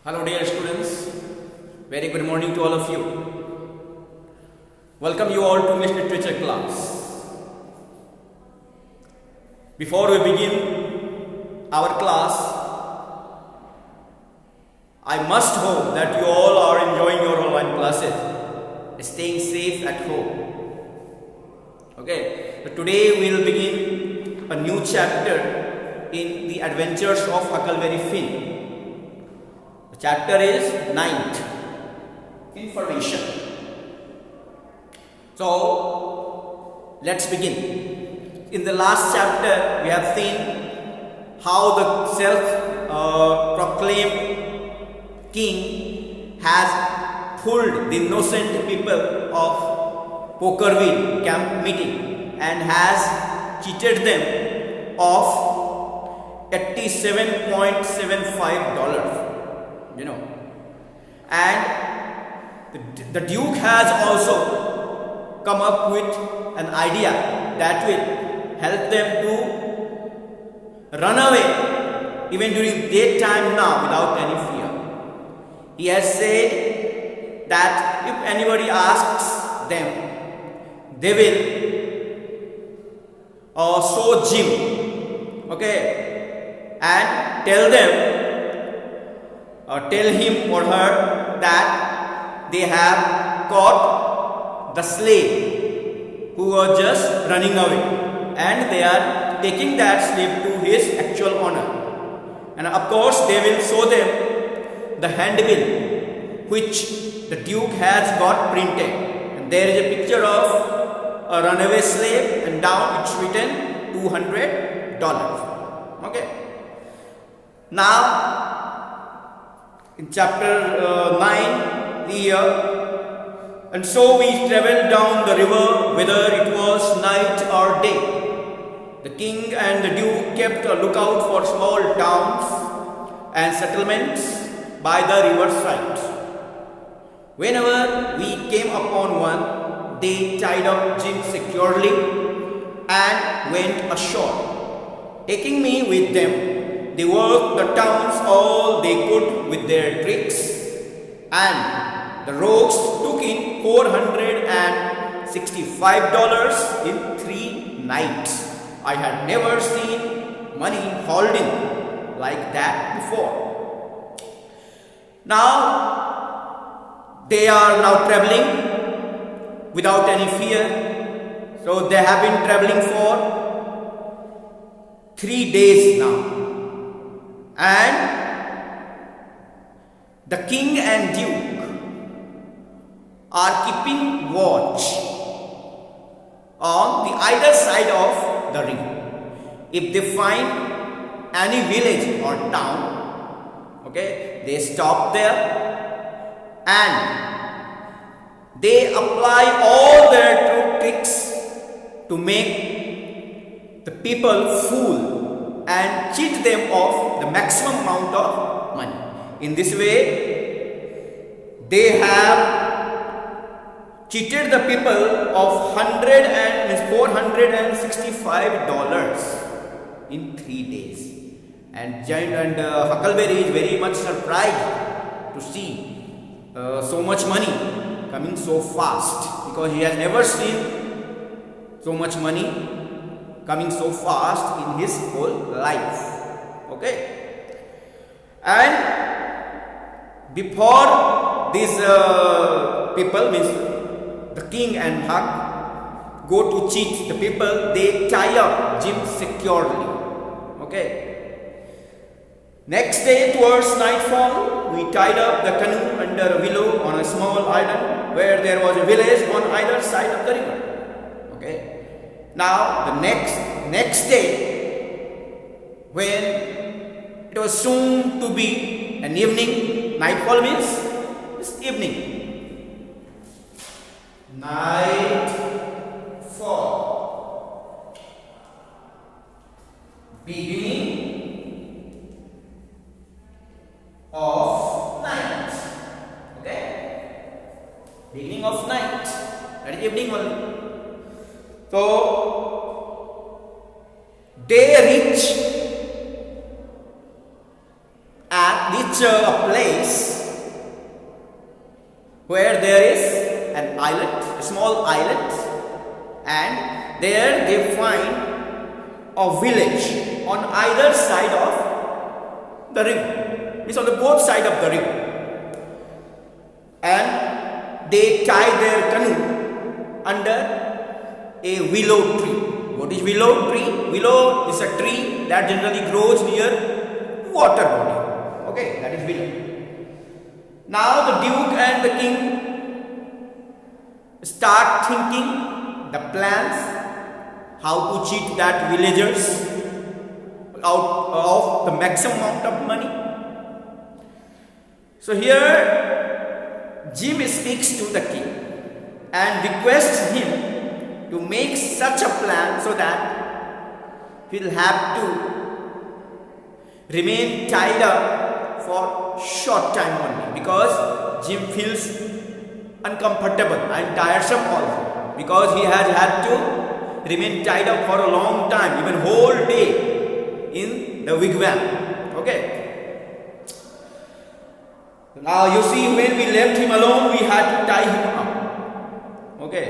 Hello dear students, very good morning to all of you. Welcome you all to English literature class. Before we begin our class, I must hope that you all are enjoying your online classes, staying safe at home. Okay, so today we will begin a new chapter in the adventures of Huckleberry Finn. The chapter is 9th, Information. So, let's begin. In the last chapter, we have seen how the self-proclaimed king has fooled the innocent people of Pokerville camp meeting and has cheated them of $87.75. And the Duke has also come up with an idea that will help them to run away even during daytime now without any fear. He has said that if anybody asks them, they will show Jim, and tell him or her that they have caught the slave who was just running away, and they are taking that slave to his actual owner. And of course, they will show them the handbill which the Duke has got printed, and there is a picture of a runaway slave, and down it's written $200. Now, in chapter 9 here, and so we traveled down the river, whether it was night or day. The king and the duke kept a lookout for small towns and settlements by the riverside. Whenever we came upon one, they tied up Jim securely and went ashore. Taking me with them, they worked the towns all they could with their tricks, and the rogues took in $465 in 3 nights. I had never seen money hauled in like that before. Now, they are now traveling without any fear. So they have been traveling for 3 days now. And the king and duke are keeping watch on the either side of the river. If they find any village or town, they stop there and they apply all their tricks to make the people fool and cheat them of the maximum amount of money. In this way, they have cheated the people of $465 in 3 days. And Huckleberry is very much surprised to see so much money coming so fast, because he has never seen so much money coming so fast in his whole life. And before these people, means the king and Huck, go to cheat the people, they tie up Jim securely. Next day towards nightfall, we tied up the canoe under a willow on a small island where there was a village on either side of the river. Now, the next day, when it was soon to be an evening, nightfall means it's evening. Nightfall. Beginning of night. Beginning of night. That is evening only. So, they reach a place where there is an island, a small island, and there they find a village on either side of the river, means on the both side of the river, and they tie their canoe under a willow tree. What is willow tree? Willow is a tree that generally grows near water body. Okay, that is willow. Now the duke and the king start thinking the plans how to cheat that villagers out of the maximum amount of money. So here Jim speaks to the king and requests him to make such a plan so that he'll have to remain tied up for short time only, because Jim feels uncomfortable and tiresome also, because he has had to remain tied up for a long time, even whole day in the wigwam. Okay. Now you see, when we left him alone, we had to tie him up. Okay.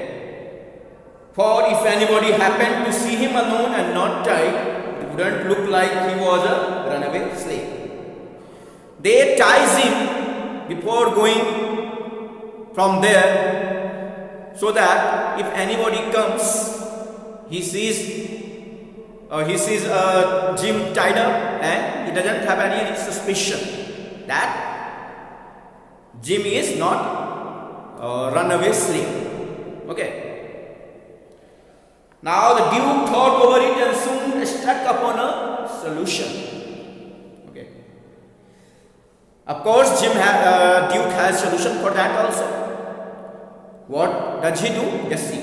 For if anybody happened to see him alone and not tied, it wouldn't look like he was a runaway slave. They ties him before going from there, so that if anybody comes, he sees Jim tied up and he doesn't have any suspicion that Jim is not a runaway slave. Okay. Now the Duke thought over it and soon struck upon a solution. Okay. Of course, Duke has solution for that also. What does he do? Just see.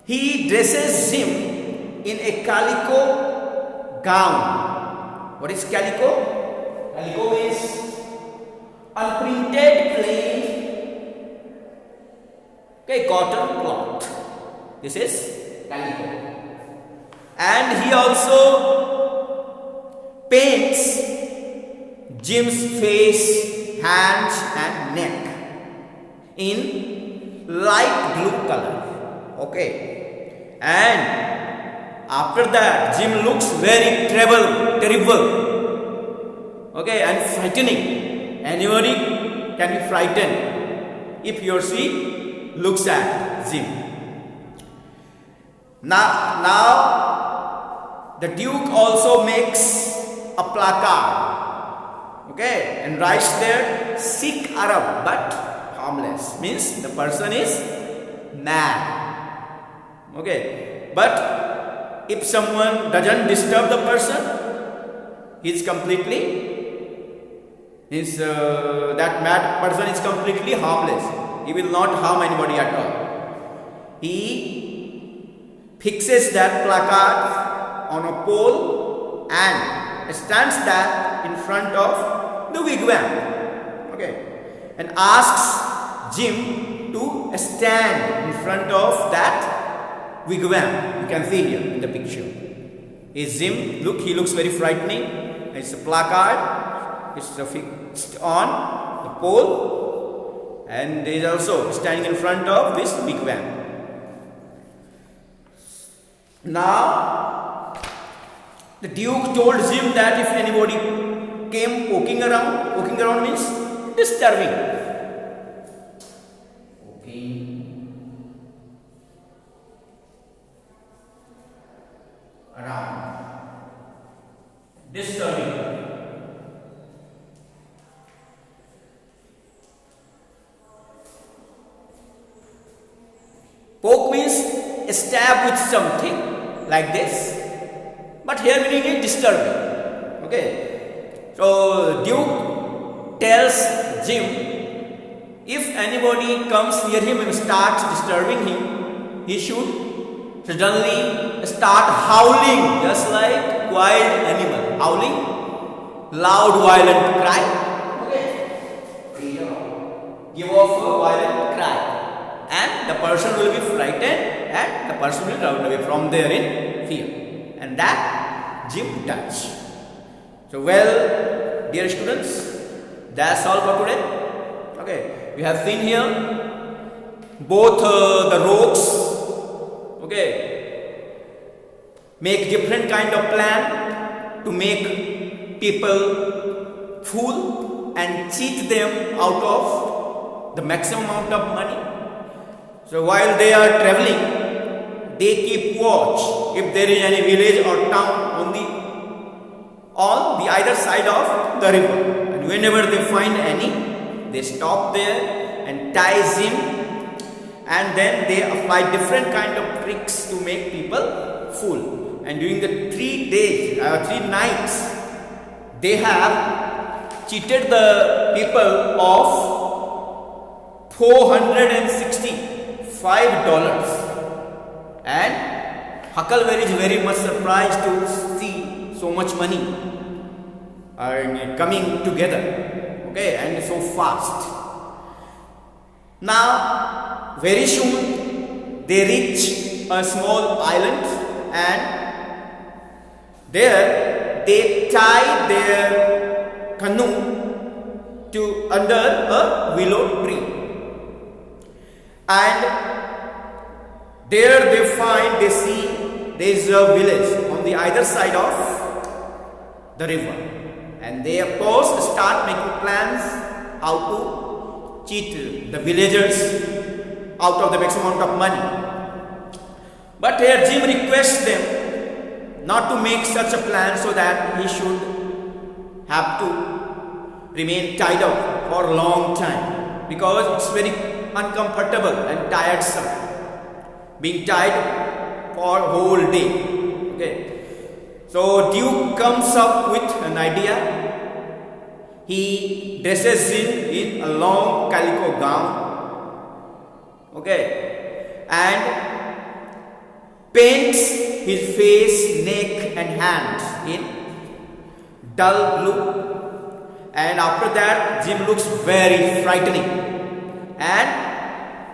He dresses Jim in a calico gown. What is calico? Calico is unprinted plain, okay, cotton cloth. This is calico. And he also paints Jim's face, hands and neck in light blue color. Okay. And after that, Jim looks very terrible. Okay, and frightening. Anybody can be frightened if he or she looks at Jim. Now the Duke also makes a placard, okay, and writes there, "Sick Arab but harmless," means the person is mad. Okay, but if someone doesn't disturb the person, he's completely, that mad person is completely harmless. He will not harm anybody at all. He fixes that placard on a pole and stands that in front of the wigwam. Okay, and asks Jim to stand in front of that wigwam. You can see here in the picture. Is Jim, look, he looks very frightening. It's a placard, it's fixed on the pole, and he is also standing in front of this wigwam. Now the Duke told Jim that if anybody came poking around means disturbing. Disturbing. Poke means stab with something like this, but here meaning is disturbing. Okay, so Duke tells Jim, if anybody comes near him and starts disturbing him, he should suddenly start howling, just like wild animal, howling, loud violent cry. Okay, give off a violent cry. And the person will be frightened and the person will run away from there in fear. And that Jim does. So well, dear students, That's all for today. Okay, we have seen here both the rogues, okay, make different kind of plan to make people fool and cheat them out of the maximum amount of money. So while they are traveling, they keep watch if there is any village or town on the either side of the river. And whenever they find any, they stop there and ties him, and then they apply different kind of tricks to make people fool. And during the 3 nights, they have cheated the people of $465. And Huckleberry is very much surprised to see so much money coming together, okay, and so fast. Now, very soon they reach a small island, and there they tie their canoe to under a willow tree, and there they see there is a village on the either side of the river, and they of course start making plans how to cheat the villagers out of the maximum amount of money. But here Jim requests them not to make such a plan so that he should have to remain tied up for a long time, because it's very uncomfortable and tiresome being tied for a whole day. Okay. So Duke comes up with an idea. He dresses him in a long calico gown, okay, and paints his face, neck and hands in dull blue, and after that Jim looks very frightening, and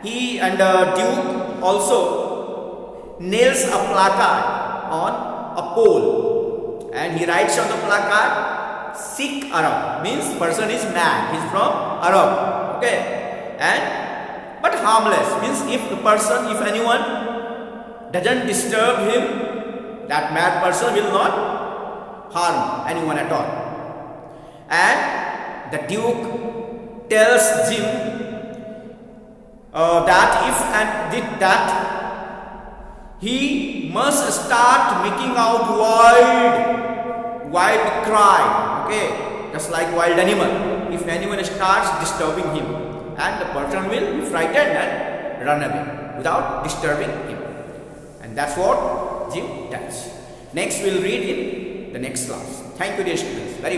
he and Duke also nails a placard on a pole, and he writes on the placard, Sikh Arab, means person is mad, he's from Arab, okay, and but harmless, means if anyone doesn't disturb him, that mad person will not harm anyone at all. And the Duke tells Jim that he must start making out wild cry, okay, just like wild animal. If anyone starts disturbing him, and the person will be frightened and run away without disturbing him. And that's what Jim does. Next we'll read in the next class. Thank you, dear students. Very